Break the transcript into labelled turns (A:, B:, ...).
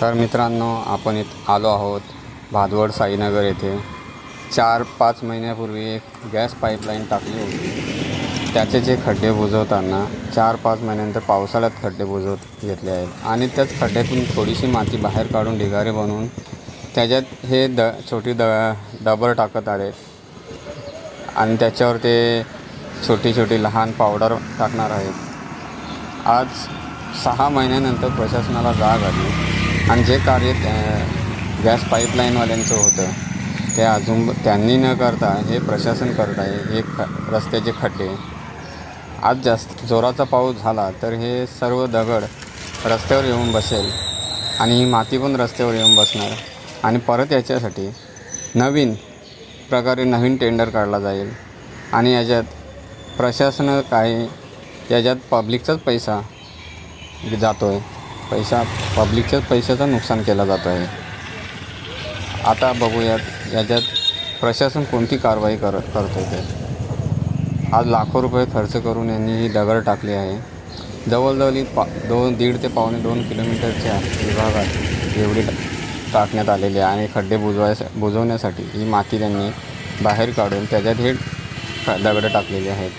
A: तर मित्रांनो, आपण आलो आहोत भादवड साईनगर येथे। 4-5 महिन्यापूर्वी एक गॅस पाईपलाईन टाकली होती। त्याचे जे खड्डे बुजवताना 4-5 महिन्यानंतर पावसाळ्यात खड्डे बुजवत घेतले आहेत आणि त्याच खड्ड्यातून थोडीशी माती बाहेर काढून ढिगारे बनवून त्याच्यात हे छोटी डबर टाकत आले आणि त्याच्यावर ते छोटी लहान पावडर टाकणार आहेत। आज 6 महिन्यानंतर प्रशासनाला जाग आली आणि जे कार्य गॅस पाईपलाईनवाल्यांचं होतं ते अजून त्यांनी न करता हे प्रशासन करत आहे। हे रस्त्याचे खड्डे, आज जास्त जोराचा पाऊस झाला तर हे सर्व दगड रस्त्यावर येऊन बसेल आणि ही माती पण रस्त्यावर येऊन बसणार आणि परत याच्यासाठी नवीन टेंडर काढला जाईल आणि याच्यात प्रशासन काही याच्यात पब्लिकचाच पैसा जातो आहे, पब्लिकच्याच पैशाचं नुकसान केला जातो आहे। आता बघूयात याच्यात प्रशासन कोणती कारवाई करतो ते। आज लाखो रुपये खर्च करून यांनी ही दगड टाकली आहे। जवळजवळ 1.5 ते 2 किलोमीटरच्या विभागात एवढी टाकण्यात आलेली आहे आणि खड्डे बुजवण्यासाठी ही माती त्यांनी बाहेर काढून त्याच्यात हे दगड टाकलेले आहेत।